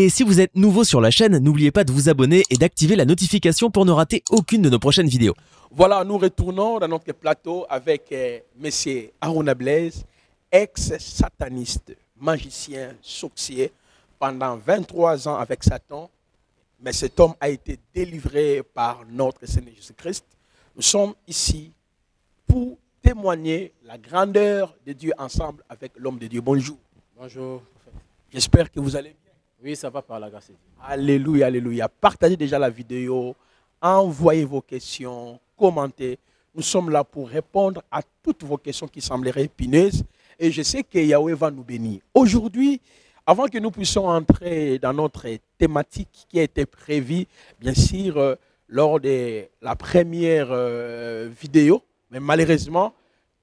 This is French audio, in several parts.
Et si vous êtes nouveau sur la chaîne, n'oubliez pas de vous abonner et d'activer la notification pour ne rater aucune de nos prochaines vidéos. Voilà, nous retournons dans notre plateau avec M. Harouna Blaise, ex-sataniste, magicien, sorcier, pendant 23 ans avec Satan. Mais cet homme a été délivré par notre Seigneur Jésus-Christ. Nous sommes ici pour témoigner la grandeur de Dieu ensemble avec l'homme de Dieu. Bonjour. Bonjour. J'espère que vous allez bien. Oui, ça va par la grâce de Dieu. Alléluia, alléluia. Partagez déjà la vidéo, envoyez vos questions, commentez. Nous sommes là pour répondre à toutes vos questions qui sembleraient épineuses. Et je sais que Yahweh va nous bénir. Aujourd'hui, avant que nous puissions entrer dans notre thématique qui a été prévue, bien sûr, lors de la première vidéo, mais malheureusement,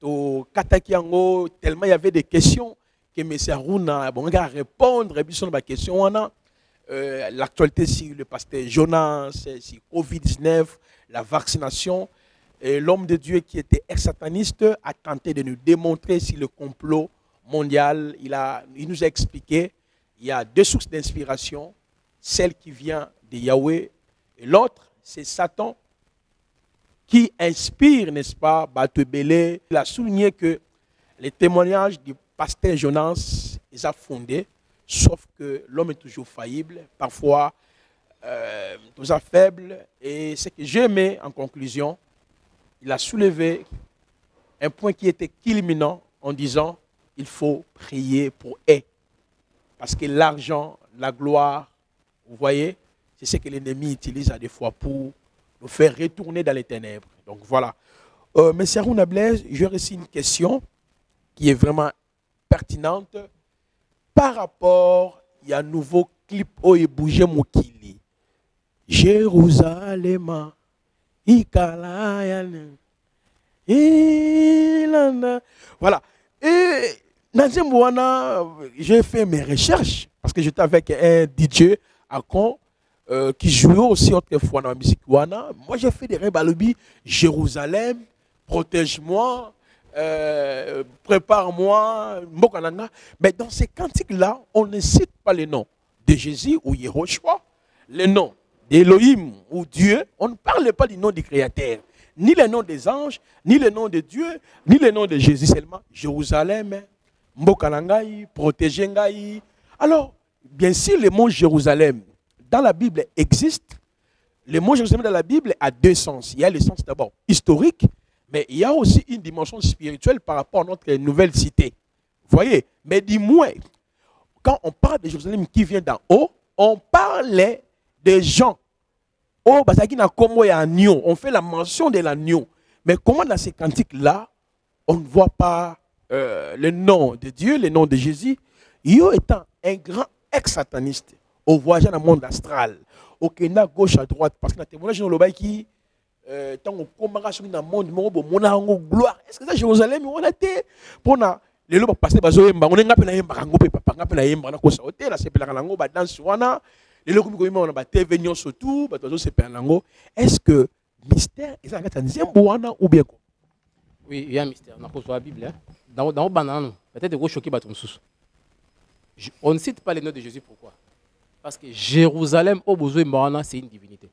au Katakiango, tellement il y avait des questions que M. Harouna a répondre à la question. L'actualité sur le pasteur Jonas, sur Covid-19, la vaccination. L'homme de Dieu qui était ex-sataniste a tenté de nous démontrer si le complot mondial, il nous a expliqué, il y a deux sources d'inspiration, celle qui vient de Yahweh et l'autre, c'est Satan qui inspire, n'est-ce pas, Batebele. Il a souligné que les témoignages du pasteur Jonas, ils ont fondé, sauf que l'homme est toujours faillible, parfois toujours faible. Et ce que j'ai aimé en conclusion, il a soulevé un point qui était culminant en disant il faut prier pour eux. Parce que l'argent, la gloire, vous voyez, c'est ce que l'ennemi utilise à des fois pour nous faire retourner dans les ténèbres. Donc voilà. M. Harouna Blaise, j'ai reçu une question qui est vraiment pertinente par rapport à un nouveau clip où il bougeait Mokili. Jérusalem, Ikalayan, Ilanda. Voilà. Et j'ai fait mes recherches parce que j'étais avec un DJ à Caen qui jouait aussi autrefois dans la musique Wana. Moi, j'ai fait des rêves à l'objet. Jérusalem, protège-moi, prépare-moi, Mokananga. Mais dans ces cantiques-là, on ne cite pas les noms de Jésus ou Yehoshua, les noms d'Elohim ou Dieu. On ne parle pas du nom du Créateur, ni le nom des anges, ni le nom de Dieu, ni le nom de Jésus seulement. Jérusalem, Mokanangaï, protégez-ngaï. Alors, bien sûr, le mot Jérusalem dans la Bible existe. Le mot Jérusalem dans la Bible a deux sens. Il y a le sens d'abord historique, mais il y a aussi une dimension spirituelle par rapport à notre nouvelle cité. Vous voyez? Mais du moins, quand on parle de Jérusalem qui vient d'en haut, on parle des gens. Oh, on fait la mention de l'agneau. Mais comment dans ces cantiques-là, on ne voit pas le nom de Dieu, le nom de Jésus? Yo étant un grand ex-sataniste, au voyage dans le monde astral, au Kenya gauche à droite, parce que dans le témoignage de l'Obaï qui tant qu'on commence dans le monde, mon gloire. Est-ce que ça Jérusalem on a été pour na les lois passer bazo yemba on nga pena yemba kango pe papa nga pena yemba na ko sa hotel la sepela kango ba danse wana les lois comme on ba TV nyon surtout ba tozo sepela kango. Est-ce que mystère est ça ngata nzembo wana ou bien quoi? Oui, il y a un mystère. Dans la Bible, dans le banane, peut-être que choqué baton sous. On ne cite pas les noms de Jésus. Pourquoi? Parce que Jérusalem, au besoin Morana, c'est une divinité.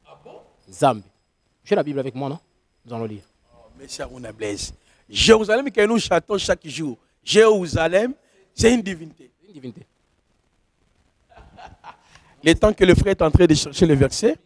Ah bon? Zambi. J'ai la Bible avec moi, non? Nous allons lire. Oh, mais Harouna Blaise. Jérusalem que nous chantons chaque jour. Jérusalem, c'est une divinité. C'est une divinité. Le temps que le frère est en train de chercher le verset.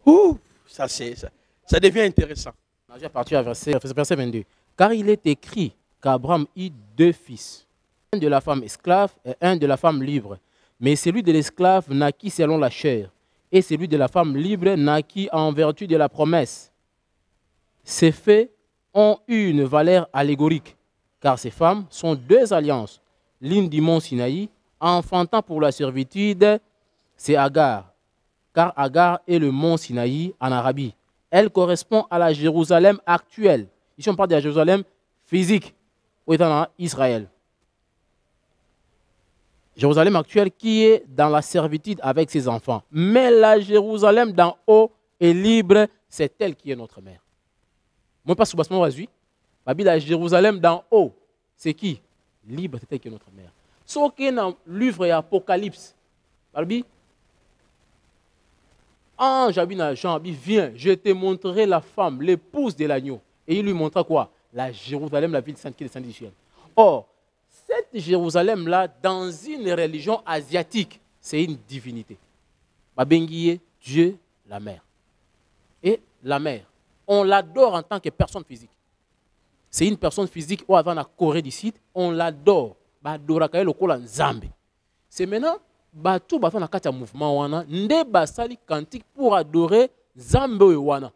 Ouh, ça devient intéressant. Je vais partir à verset 22. Car il est écrit qu'Abraham eut deux fils, un de la femme esclave et un de la femme libre. Mais celui de l'esclave naquit selon la chair, et celui de la femme libre naquit en vertu de la promesse. Ces faits ont eu une valeur allégorique, car ces femmes sont deux alliances. L'une du mont Sinaï, enfantant pour la servitude, c'est Agar, car Agar est le mont Sinaï en Arabie. Elle correspond à la Jérusalem actuelle. Ici, on parle de la Jérusalem physique, où est en Israël. Jérusalem actuelle qui est dans la servitude avec ses enfants. Mais la Jérusalem d'en haut est libre, c'est elle qui est notre mère. Moi, pas sous la Bible, la Jérusalem d'en haut, c'est qui? Libre, c'est elle qui est notre mère. Ce qui est dans le livre de l'Apocalypse, ange à Jean, viens, je te montrerai la femme, l'épouse de l'agneau. Et il lui montra quoi? La Jérusalem, la ville sainte qui descend du ciel. Or, cette Jérusalem-là, dans une religion asiatique, c'est une divinité. Babengiye, Dieu, la mère. Et la mère, on l'adore en tant que personne physique. C'est une personne physique ou avant la Corée du Sud, on l'adore. C'est maintenant, tout le monde a un mouvement, nde basali cantique pour adorer Zambé wana.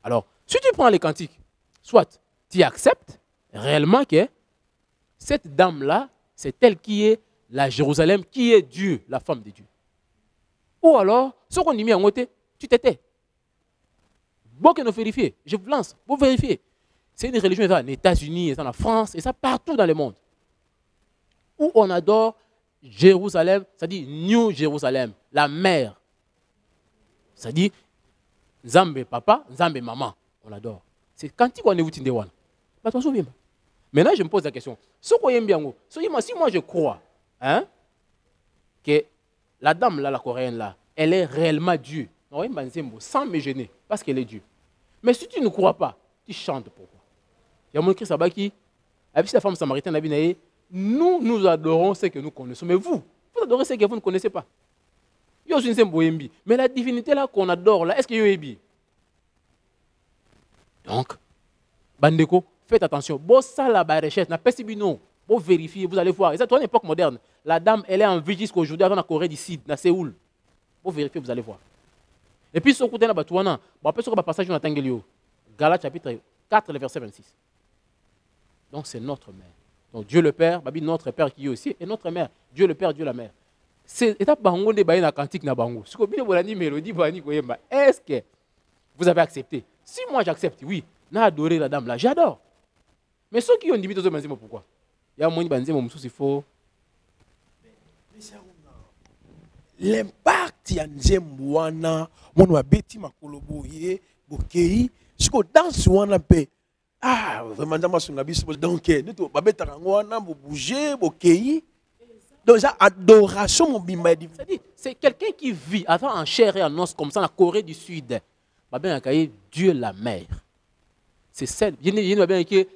Alors, si tu prends les cantiques, soit tu acceptes réellement que cette dame-là, c'est elle qui est la Jérusalem, qui est Dieu, la femme de Dieu. Ou alors, ce qu'on y met en côté, tu t'étais. Bon que nous vérifions, je vous lance, vous vérifiez. C'est une religion dans les États-Unis, en France, et ça partout dans le monde. Où on adore Jérusalem, c'est-à-dire New Jérusalem, la mère. C'est-à-dire Nzambe papa, Nzambe maman, on l'adore. C'est quand tu connais Wutinde Wana. Maintenant, je me pose la question. Si moi je crois que la dame là, la coréenne là, elle est réellement Dieu, sans me gêner, parce qu'elle est Dieu. Mais si tu ne crois pas, tu chantes pourquoi? Il y a mon Christ qui, avec la femme samaritaine, nous adorons ce que nous connaissons. Mais vous adorez ce que vous ne connaissez pas. Mais la divinité là qu'on adore, là, est-ce qu'il y a Ebi? Donc, Bandeko, faites attention. Bon, ça, la recherche, n'a pas si non. Bon, vérifiez, vous allez voir. Et ça, dans l'époque moderne, la dame, elle est en vie jusqu'aujourd'hui avant la Corée du Sud, à Séoul. Bon, vérifiez, vous allez voir. Et puis, ce côté-là, après, ce passage dans Tangelio, Galates chapitre 4, le verset 26. Donc, c'est notre mère. Donc, Dieu le Père, notre Père qui est aussi, et notre mère. Dieu le Père, Dieu la mère. C'est l'étape bango de baïna cantique na bango. Ce que vous avez mélodie, est-ce que vous avez accepté? Si moi j'accepte, oui, n'a adoré la dame là, j'adore. Mais ceux qui ont dit pourquoi? Il y a un moment où il faut. L'impact ya nzembo wana mwana wa beti makolobo ye bokei siko danse wana pe vraiment nzamba sunga biso donc neto babeta kango wana bo bouger bokei donc ça adoration mobimba. C'est-à-dire c'est quelqu'un qui vit avant en chair et en os comme ça en Corée du Sud. Babin akaye Dieu la mère. C'est celle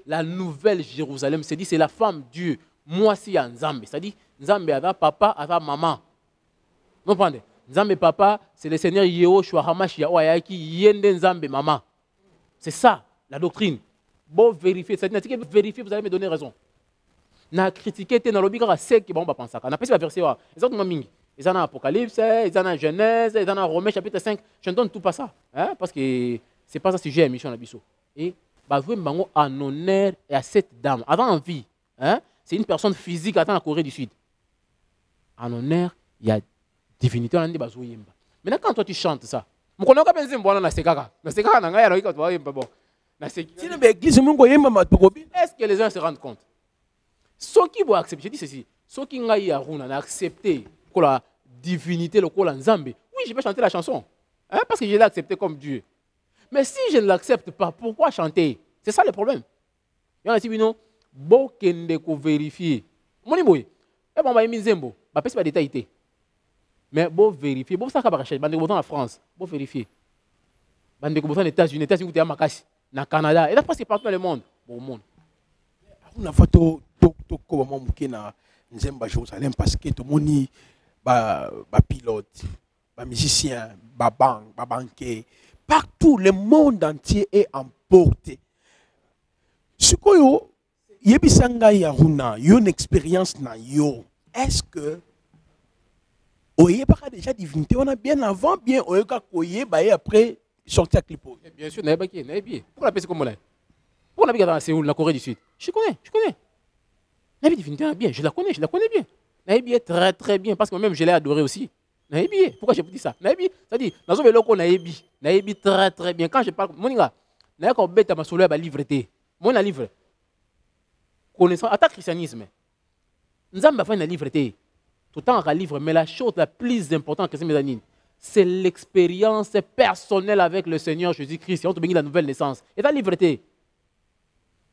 la nouvelle Jérusalem, c'est dit c'est la femme Dieu. Moi si en Nzambe, c'est-à-dire Nzambe avec papa avec maman. Vous comprenez? Nzambe papa, c'est le Seigneur Yehoshua Hamashia Oyaki Yende Nzambe maman. C'est ça la doctrine. Bon vérifier, c'est-à-dire vérifier, vous allez me donner raison. Na critiquer te na lobi kaka seki bon ba pensaka. Na pesi ba verset wa. Exactement mingi. Ils en ont Apocalypse, ils en ont Genèse, ils en ont Romains chapitre 5. Je ne donne tout pas ça, hein, parce que c'est pas ça sujet à mission à biso. Et bah vous bango en honneur et à cette dame avant en vie, hein, c'est une personne physique attend la Corée du Sud. En honneur, il y a divinité on a dit bazo yemba. Maintenant quand toi tu chantes ça, mon connais pas penser mbona na sekaka. Na sekaka na ngaya roika toi yemba bon. Na sekaka. Si le église mungo yemba matokobi. Est-ce que les gens se rendent compte? Ceux qui vont accepter, je dis ceci, ceux qui ont accepté la divinité, le Nzambe, oui, je vais chanter la chanson, hein, parce que je l'ai accepté comme Dieu. Mais si je ne l'accepte pas, pourquoi chanter? C'est ça le problème. Il y en a qui disent non, bon, qu'il faut vérifier. Mon boy, et bon, bah, il Nzembo, bah, pas de détails. Mais bon, vérifier. Bon, ça, c'est en France, bon, vérifier. Bande aux États-Unis, États-Unis, au Canada, et là, presque partout dans le monde. Bon, au monde. On a fait toko mamuke na nzemba Jérusalem parce que tout moni ba pilote, ba musicien, ba banquier, partout le monde entier est emporté. Ce que yo yebisanga ya huna yo une expérience na yo. Est-ce que oye pas déjà divinité on a bien avant bien oye ka koye ba et après sortir clip. Bien sûr, naïba qui naïbi. Pourquoi la paix comme là? Pourquoi on habite dans Séoul, la Corée du Sud? Je connais. Naïbi divinité bien, je la connais bien. Naïbi est très très bien parce que moi-même je l'ai adoré aussi. Naïbi, pourquoi j'ai dit ça? Naïbi, c'est-à-dire, dans un loko Naïbi très très bien. Quand je parle, mon gars, naïbi quand bête ma solo ba livre té. Moi na livre. Connaissant attaque christianisme. Nzamba fa na livre té. Tout temps à livre, mais la chose la plus importante que c'est mes amis, c'est l'expérience personnelle avec le Seigneur Jésus-Christ. On te bénit la nouvelle naissance. Et la livre té.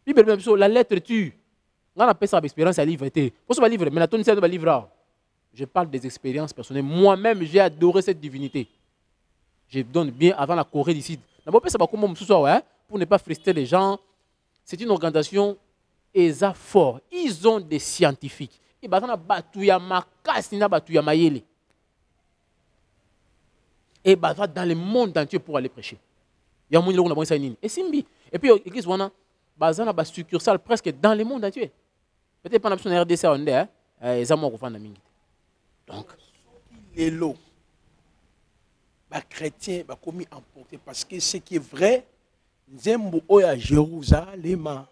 La lettre tue. On appelle ça l'expérience à livre. Pour ce livre, mais la tonne c'est de livre. Je parle des expériences personnelles. Moi-même, j'ai adoré cette divinité. Je donne bien avant la Corée d'ici. D'abord, ça va comme pour ne pas frustrer les gens. C'est une organisation ESA fort. Ils ont des scientifiques. Et dans le monde entier pour aller prêcher. Il y a un monde qui a et Simbi. Et puis, l'église, on a une succursale presque dans le monde entier. Peut-être pas dans la RDC, on est donc, les lots, les chrétiens sont commis emportés parce que ce qui est vrai, Nzembo oya Jérusalem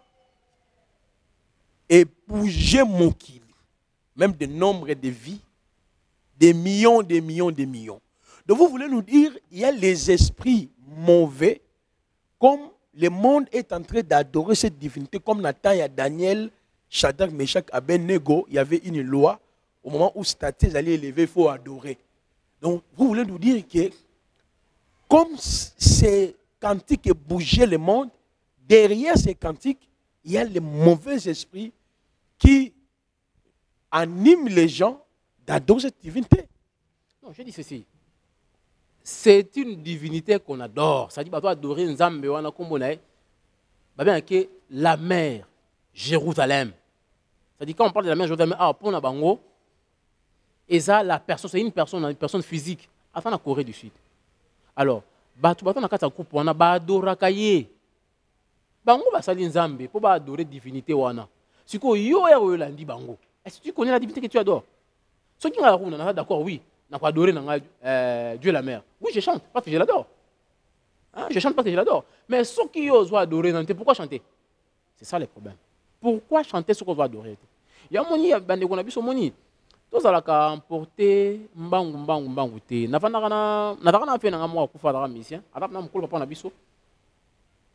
et bouger mon kili, même de nombre de vies, des millions, des millions, des millions. Donc vous voulez nous dire, il y a les esprits mauvais, comme le monde est en train d'adorer cette divinité, comme Nathan, il y a Daniel, Shadrach, Meshach, Abednego, il y avait une loi. Au moment où Statis allait élever, il faut adorer. Donc, vous voulez nous dire que, comme ces cantiques bougeaient le monde, derrière ces cantiques, il y a les mauvais esprits qui animent les gens d'adorer cette divinité. Non, je dis ceci. C'est une divinité qu'on adore. Ça dit, bah, toi, adorer Nzambe, on a combiné. La mer, Jérusalem. Ça dit, quand on parle de la mer, Jérusalem, pour la Bango, et ça, la personne, c'est une personne physique, à la Corée du Sud. Alors, tu vas dans le groupe, on a adoré. Bango va salir Nzambe pour adorer la divinité. Si tu est-ce que tu connais la divinité que tu adores? Ceux qui sont d'accord, oui, on a adoré Dieu la mer. Oui, je chante parce que je l'adore. Hein? Je chante parce que je l'adore. Mais ceux qui osent adorer, pourquoi chanter? C'est ça le problème. Pourquoi chanter ce qu'on doit adorer? Il y a un moni, on a vu ce moni. Tous à emporter mbangu te navana fait na moi kufa la mission atap na mukolo papa na biso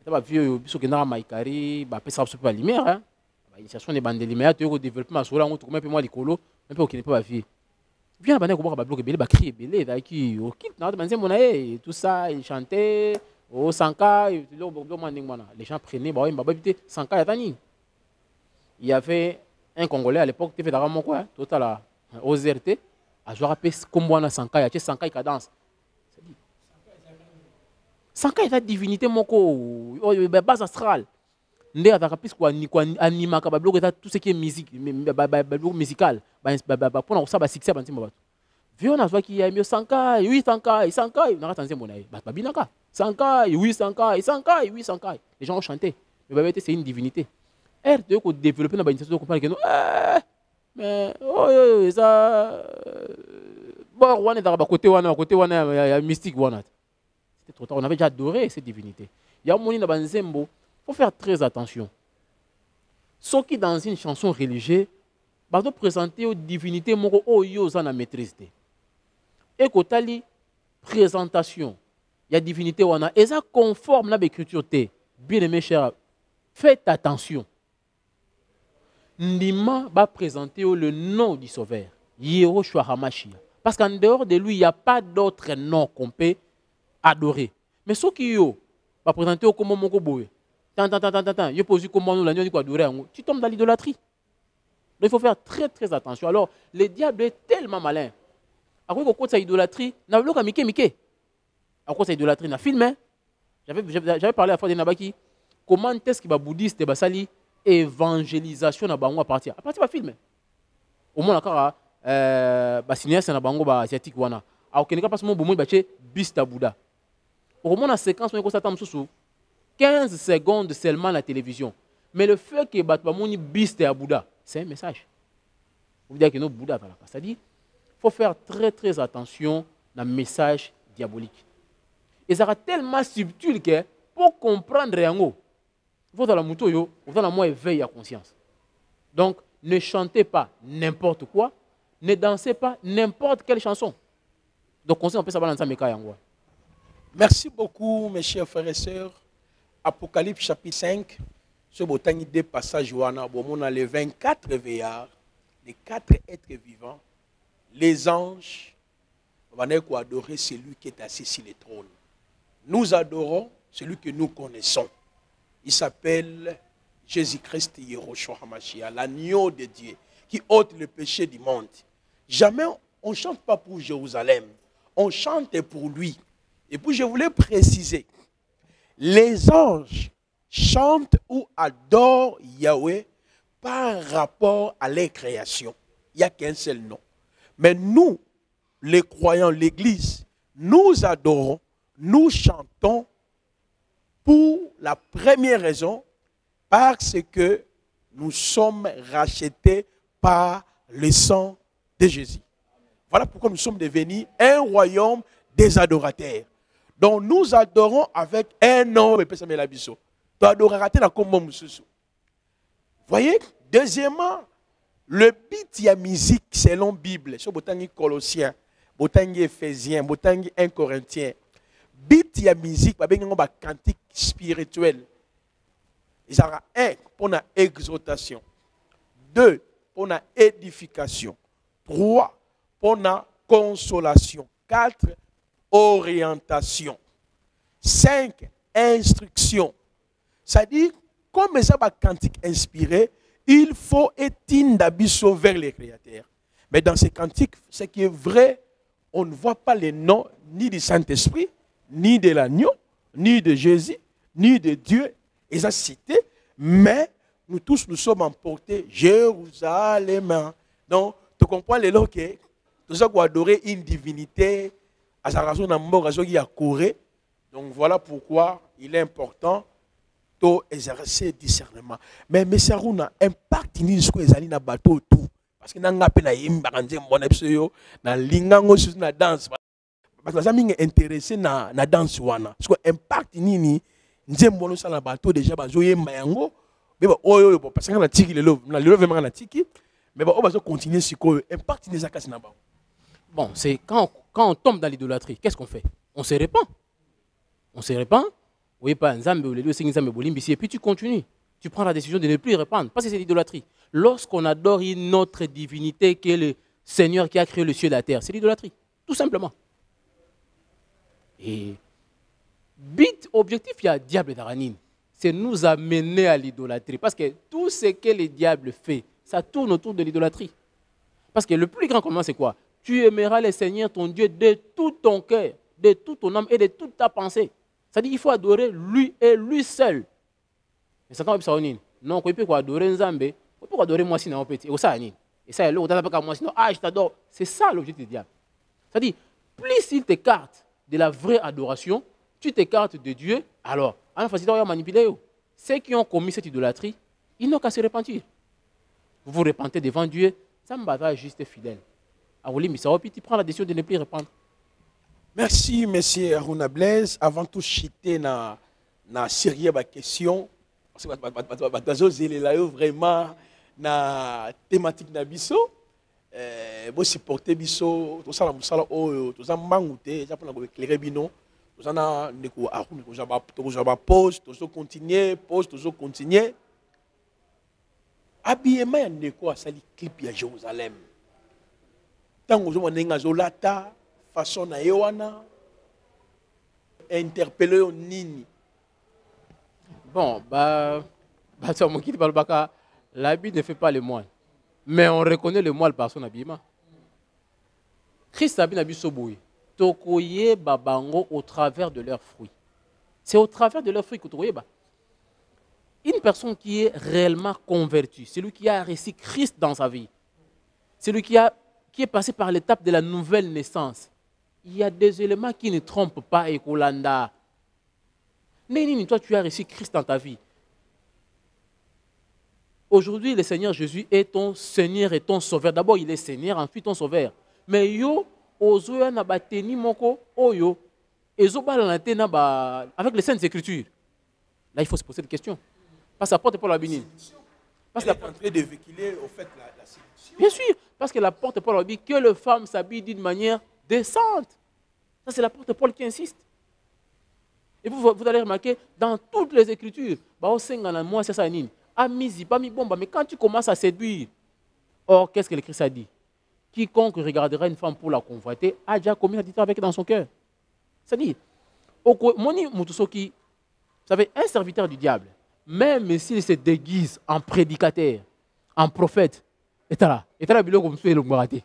taba vieux biso ke na maikari ba pesa so pas lumière hein ba initiation de bande lumière to développement sur la on tout même moi likolo même pas okine pas vie bien bana ko ba bloquer belé ba crier belé da ki o kit na ba nzembo na tout ça il chantait au sanka les gens prenaient ba ba bité sanka ya tani il y avait un Congolais à l'époque qui fait d'ara mon quoi total aux RT, à jouer à Kombouana Sankai, à Sankai cadence. Sankai est la divinité moko, base astrale. Ndé avec plus quoi anima tout ce qui est musique, musical, pour ça succès bantim bato. Vieux on a joué qui a mieux Sankai, oui Sankai, on a attendu mon aïe, babinaka. Sankai, oui Sankai. Les gens ont chanté. Mais c'est une divinité. RT ko développer na initiative comprendre que non mais ça bon on est dans côté mystique c'était trop tard, on avait déjà adoré cette divinité. Il y a un moment dans Nzembo, faut faire très attention. Ceux qui dans une chanson religieuse va présenter aux divinités moko oyo za na maîtrise. Et kotali présentation, il y a divinité wana et ça conforme na l'écriture té. Bien aimé cher, faites attention. Ndima va présenter le nom du Sauveur, Yehoshua HaMashiach. Parce qu'en dehors de lui, il n'y a pas d'autre nom qu'on peut adorer. Mais ceux qui va présenter comme Moko Boé, il pose comment nous l'agneau adorer, tu tombes dans l'idolâtrie. Donc il faut faire très très attention. Alors, le diable est tellement malin. À quoi côté de l'idolâtrie, n'a pas le Mickey. À quoi de l'idolâtrie, n'a filmé. J'avais parlé à la fois de Nabaki. Comment est-ce qu'il va bouddhiste et basali évangélisation na bango à partir va filmer au moins encore cinéaste na bango asiatique wana a aucun cas parce que mon bomo baché bista Bouddha au moins la séquence on constate sous 15 secondes seulement la télévision mais le fait que batba moni bista Bouddha c'est un message vous dire que nos Bouddha voilà c'est-à-dire faut faire très très attention dans message diabolique et ça sera tellement subtil que pour comprendre rien vous dans la moto, vous dans la moi éveil à conscience. Donc, ne chantez pas n'importe quoi, ne dansez pas n'importe quelle chanson. Donc, on peut savoir dans ça. Merci beaucoup, mes chers frères et sœurs. Apocalypse chapitre 5, ce botanique des passages, on a les 24 veillards, les 4 êtres vivants, les anges, on va adorer celui qui est assis sur le trône. Nous adorons celui que nous connaissons. Il s'appelle Jésus-Christ, Yehoshua HaMashiach, l'agneau de Dieu, qui ôte le péché du monde. Jamais on ne chante pas pour Jérusalem, on chante pour lui. Et puis je voulais préciser, les anges chantent ou adorent Yahweh par rapport à leur création. Il n'y a qu'un seul nom. Mais nous, les croyants, l'Église, nous adorons, nous chantons pour la première raison, parce que nous sommes rachetés par le sang de Jésus. Voilà pourquoi nous sommes devenus un royaume des adorateurs. Donc nous adorons avec un nom. Voyez, deuxièmement, le beat, il y a musique selon la Bible. Sur Botangi Colossiens, Botangi Éphésiens, Botangi 1 Corinthiens. Beat, il y a musique, il y a un cantique spirituel. Il y a un pour la exhortation, deux pour la édification, trois pour la consolation, quatre orientation, cinq instruction. C'est-à-dire, comme ça va cantique inspiré, il faut éteindre d'abisso vers les créateurs. Mais dans ces cantiques, ce qui est vrai, on ne voit pas les noms ni du Saint-Esprit, ni de l'agneau, ni de Jésus, ni de Dieu. Ils ont cité, mais nous tous nous sommes emportés Jérusalem. Donc, tu comprends les lots que tout ça qu'on adorer une divinité, à sa raison qui a couru. Donc voilà pourquoi il est important d'exercer discernement. Mais M. Aruna, impact ni ce que les na bateau tout. Parce que nous avons appelé à yimba kanze mbona biso na lingango sur na danse. Parce que nous sommes intéressés na danse wana. Parce que impact ni nzembo ça na bateau déjà bazo yemba yango. Mais oyo parce que na tiki le vraiment na tiki. Mais on va continuer sur quoi impact ni zakasi na ba. Bon, c'est quand on tombe dans l'idolâtrie, qu'est-ce qu'on fait? On se répand. On se répand. Oui, pas Nzambe ou les deux, et puis tu continues. Tu prends la décision de ne plus répandre. Parce que c'est l'idolâtrie. Lorsqu'on adore une autre divinité qui est le Seigneur qui a créé le ciel et la terre, c'est l'idolâtrie. Tout simplement. Et but objectif, il y a diable d'Aranine. C'est nous amener à l'idolâtrie. Parce que tout ce que le diable fait, ça tourne autour de l'idolâtrie. Parce que le plus grand commandement, c'est quoi? Tu aimeras le Seigneur, ton Dieu, de tout ton cœur, de toute ton âme et de toute ta pensée. C'est-à-dire qu'il faut adorer lui et lui seul. Mais Satan va dire, non, on peut adorer Nzambe, on peut adorer moi sinon, et ça, et ça, on pas moi sinon, ah, je t'adore. C'est ça l'objectif du diable. C'est-à-dire, plus il t'écarte de la vraie adoration, tu t'écartes de Dieu, alors, en fait, on va manipuler. Ceux qui ont commis cette idolâtrie, ils n'ont qu'à se repentir. Vous vous repentez devant Dieu, ça me va juste fidèle. Tu prends la décision de ne plus répandre. Merci, M. Aruna Blaise. Avant tout, chiter na sérieux ma question. Parce que vraiment na thématique na biso. Bo supporter biso, tout ça la musala oyo, tout ça mangouté, ça pour éclairer bino. Tout ça na neko Aruna ko jaba pause, tout ça continuer, pause, tout ça continuer. Habillement ya neko asali clip ya Jérusalem. Tango zo monenga zolata façon na yewana interpeller nini. Bon, l'habit ne fait pas le moine. Mais on reconnaît le moine par son habillement. Christ a bien habillé Tokoye babango au travers de leurs fruits. C'est au travers de leurs fruits que Tokoye ba. Une personne qui est réellement convertie, celui qui a reçu Christ dans sa vie, celui qui est passé par l'étape de la nouvelle naissance, il y a des éléments qui ne trompent pas et Kolanda. Néni, toi, tu as reçu Christ dans ta vie. Aujourd'hui, le Seigneur Jésus est ton Seigneur et ton Sauveur. D'abord, il est Seigneur, ensuite ton Sauveur. Mais yo, ozoya na bateni moko, oyo, ezoba la avec les Saintes Écritures. Là, il faut se poser des questions. Parce que la porte est pour la bénine. Parce qu'elle est en train de véhiculer au fait la séduction. Bien sûr, parce que la porte Paul dit que les femmes s'habillent d'une manière décente. Ça, c'est la porte Paul qui insiste. Et vous allez remarquer, dans toutes les Écritures, mais quand tu commences à séduire, or, qu'est-ce que le Christ a dit? Quiconque regardera une femme pour la convoiter a déjà commis l'adultère avec dans son cœur. C'est-à-dire, vous savez, un serviteur du diable, même s'il se déguise en prédicateur, en prophète, et là, biloko comme le maraté.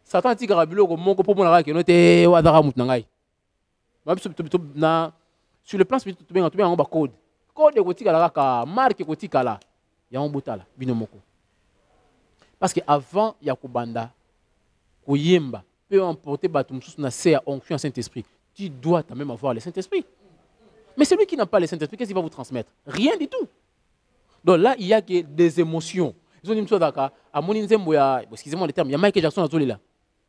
Satan dit que biloko mongo pour mon arake no te wadara mutnangai. Sur le plan spirituel, tu as un code. Code de kotika la ka marque kotika la. Ya un botala binomoko. Parce que avant yakubanda koyemba peut emporter batum sous na c'est onction Saint-Esprit. Tu dois quand même avoir le Saint-Esprit. Mais celui qui n'a pas le Saint-Esprit, qu'est-ce qu'il va vous transmettre? Rien du tout. Donc là, il y a que des émotions. Ils ont dit excusez-moi le terme, il y a Michael Jackson à là.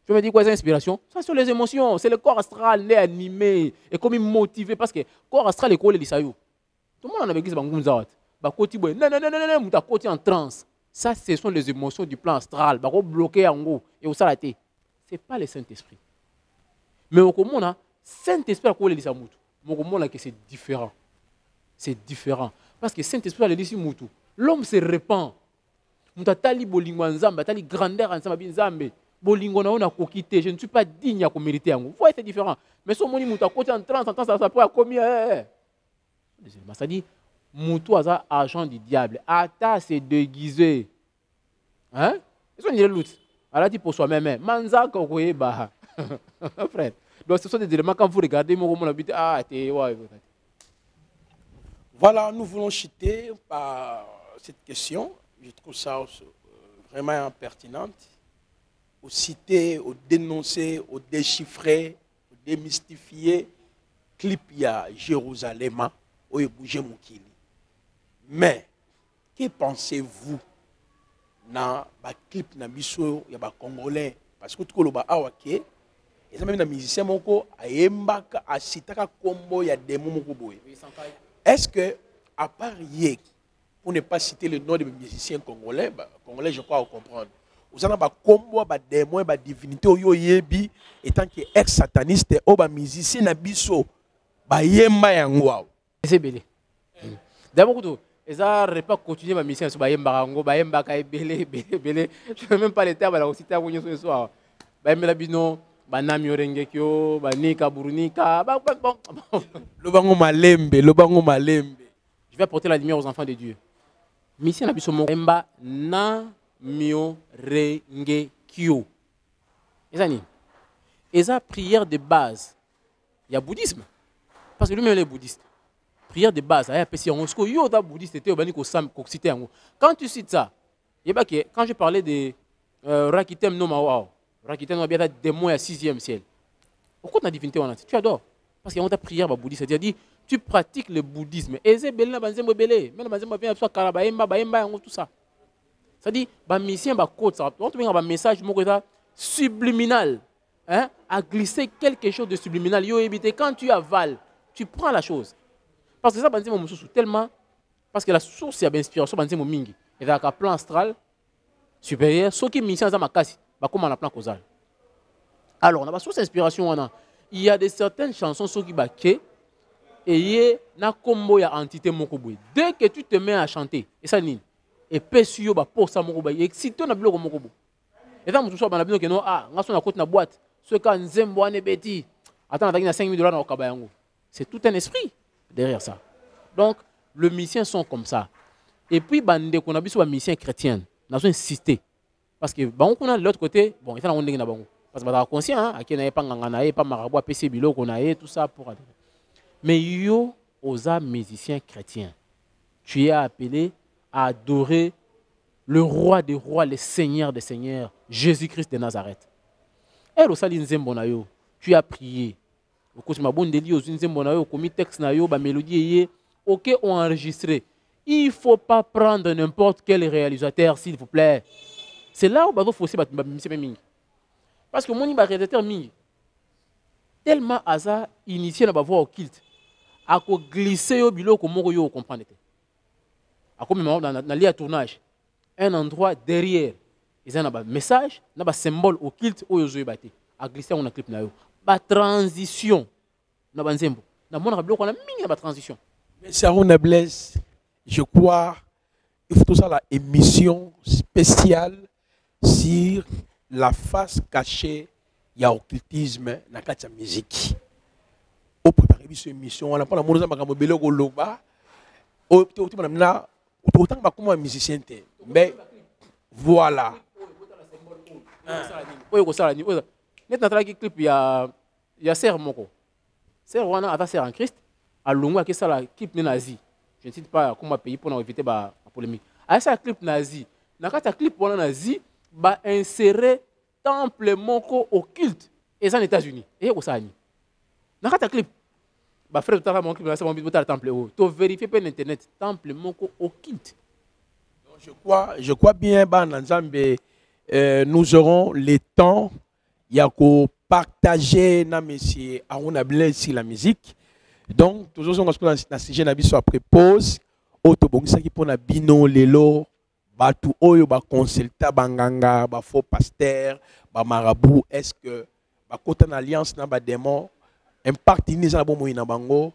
Je me dis quoi, c'est l'inspiration? Ça, c'est les émotions. C'est le corps astral, il est animé. Et comme il est motivé, parce que le corps astral est collé, tout le monde en a vécu ça. En transe. Ça, ce sont les émotions du plan astral. Bloqué en haut. Et au salaté. Ce n'est pas le Saint-Esprit. Mais au commun, Saint-Esprit a collé les amoutou. Mais au commun, c'est différent. C'est différent. Parce que Saint-Esprit a dit moutou. L'homme se répand. Moutatali bolingo nzamba, tali grandeur ensemble nzambe. Bolingo na ona kokité, je ne suis pas digne à mériter en vous. Voyez, c'est différent. Mais son moni mouta côté en 30 ans, ça peut commis. Ça dit moutou a agent du diable. Ata se déguisé. Hein? Ils sont dit l'autre. Elle a dit pour soi-même, manza kokoye bah. Frère. Donc ce sont des éléments quand vous regardez mon habité, ah t'es ouais. Voilà, nous voulons chuter par cette question. Je trouve ça vraiment pertinente. Au citer, au dénoncer, au déchiffrer, au démystifier. Clip, il y a Jérusalem, où il bouge Moukili. Mais, que pensez-vous dans le clip na biso ya ba Congolais? Parce que tout le monde a dit, et même les musiciens moko ayembaka asitaka kombo ya demo moko boye. Est-ce que à part Yek, pour ne pas citer le nom des musiciens congolais, congolais je crois comprendre. Vous avez un combo ba démon ba divinité oyo yebi étant que ex-sataniste ou ba musicien na biso ba yemba yango. C'est belé. D'abord tout ils n'arrêtent pas continuer ma mission sur Bayemba Rango, Bayemba Kaibele, Belé. Je ne sais même pas les termes, alors aussi t'as venu ce soir. Bayemba Bino, Banami Orengekyo, Banika Burunika, Lobango Malembe, Lobango Malembe. Je vais apporter la lumière aux enfants de Dieu. Mission Nabisomo, Bayemba Namio Rengekyo. Et ça, prière de base. Il y a bouddhisme. Parce que lui-même, il est bouddhiste. Prière de base, quand tu cites ça, quand je parlais de Rakitem Nomawao, Rakitem Nomawao, démon à 6e ciel, pourquoi ta divinité tu adores? Parce qu'il y a une prière bouddhiste, c'est-à-dire tu pratiques le bouddhisme. Et c'est belé, tout ça. C'est-à-dire, un message subliminal, hein, à glisser quelque chose de subliminal. Quand tu avales, tu prends la chose. Parce que ça, tellement. Parce que la source d'inspiration, c'est mingi. Et dans le plan astral supérieur, ce qui est mission dans ma casse, comme on a plan causal. Alors, on a la source d'inspiration. Il y a des certaines chansons qui baquent et il y a combo ya entité mokoboy. Dès que tu te mets à chanter, et ça ni et pesio ba pour ça mokoboy, excité na bloco mokobo. Et dans mon soir na bino que non ah, ngaso na côté na boîte, ce ka nzembo ane beti. Attends, on a 5 000 $ na okabayango. C'est tout un esprit derrière ça. Donc, les missions sont comme ça. Et puis, bande qu'on a vu sur la mission chrétienne, nous avons insisté. Parce que, bon, on a de l'autre côté, bon, il faut qu'on ait bon. Parce que, on est conscient, hein, qu'il n'y a pas de pas marabout, PC, bilo, qu'on a tout ça pour. Mais, yo, aux musiciens chrétiens, tu es appelé à adorer le roi des rois, le seigneur des seigneurs, Jésus-Christ de Nazareth. Et au salin zembonayo, tu as prié. Ok, on enregistré. Il ne faut pas prendre n'importe quel réalisateur, s'il vous plaît. C'est là où il faut forcer. Parce que mon réalisateur, tellement hasard initié dans la voie occulte, à glisser au bilo comme on comprend. À comme dans le tournage, un endroit derrière, il y a un message, un symbole occulte où ils ont à glisser on a clip na yo. La transition. Na banzembo. Na mona bloc on a mis la transition. Mais Saruna Blaise, je crois il faut tout ça la émission spéciale sur la face cachée il y a occultisme dans la musique. Au préparer cette émission, on a pas la monnaie makambo beloko loba Autant que comme un musicien. Mais voilà. Net natalaki clip ya Serre moko. Serre wana ata Serre en Christ a longo ke sala clip ne nazi. Je ne cite pas comment pays pour éviter ba polémique. A ça clip nazi. Na kata clip wana nazi ba insérer temple moko occulte et ça aux États-Unis. Et ko sani. Na kata clip ba frère tala mon clip na ça mon bit temple o. To vérifier par internet temple moko occulte. Je crois bien ba Nzambe nous aurons le temps. Il y a qu'à partager na monsieur Aruna Blaise sur la musique. Donc, toujours on se na sujet na biso après pause. Autobongisa qui pona bino lelo batu oyo ba consulta banganga ba faux pasteur ba marabout est-ce que ba kota na alliance na ba démon impact ni za bomo ina bango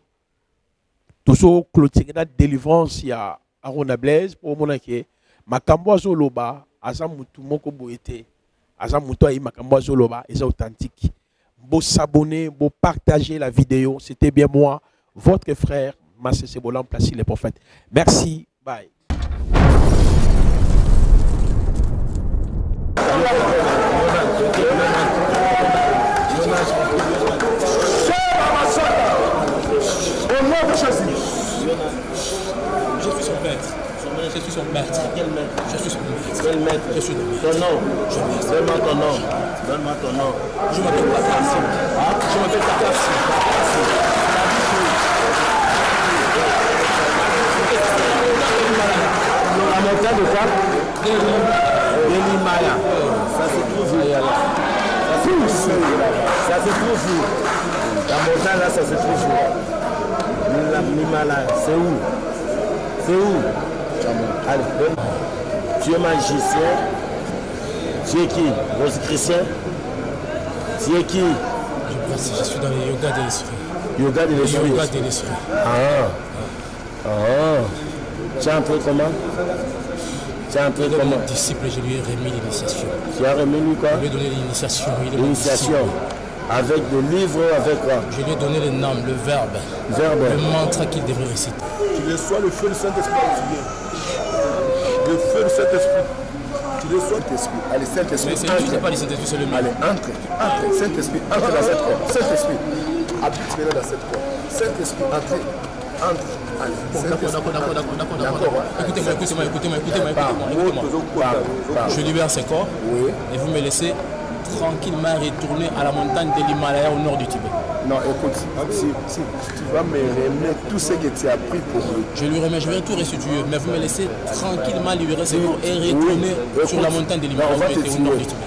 toujours clôturer la délivrance ya Aruna Blaise pour mona ke makambo azoloba aza mutu moko boete. Aza mutu ayi makambo azoloba eza authentique. Beau s'abonner, beau partager la vidéo. C'était bien moi, votre frère Massé Sebolam Placide les prophètes. Merci, bye. Au nom de Jésus. Je suis son maître. Je suis son maître. Quel maître? Je suis son maître. Quel maître? Je suis le maître. Ton nom. Donne-moi ton nom. Donne-moi ton nom. Je m'appelle Takassi. Je m'appelle Takassi. La montagne de quoi? Delimaya. Ça se trouve où? Ça se trouve où? La montagne là, ça se trouve où? Limala, c'est où? C'est où? Allez, donne. Tu es magicien. Tu es qui? Rose-chrétien? Tu es qui? Je suis dans le yoga de l'esprit. Yoga de l'esprit. Yoga de l'esprit. Ah. Tu es entré comment? Tu es entré Comme comment? mon disciple, je lui ai remis l'initiation. Tu as remis lui quoi? Je lui ai donné l'initiation. Il est mon L'initiation. disciple. Avec des livres, avec quoi? Je lui ai donné le nom, le verbe, Verbe. le mantra qu'il devrait réciter. Tu reçois le feu du Saint-Esprit en prière. Le feu du Saint-Esprit. Tu reçois le Saint-Esprit. Allez, Saint-Esprit, Mais c'est juste pas le Saint-Esprit, c'est le mien. Allez, entre. Saint-Esprit, entre dans cette corps. Saint-Esprit, habite maintenant dans cette corps. Saint-Esprit, entre. Entre. Allez, D'accord. Écoutez-moi. Je libère ce corps et vous me laissez tranquillement retourner à la montagne de l'Himalaya au nord du Tibet. Non, écoute, si tu vas me remettre tout ce que tu as pris pour lui. Je lui remets, je vais tout restituer, mais vous me laissez tranquillement libérer ce corps et retourner sur la montaine de l'Himalaya au nord du Tibet.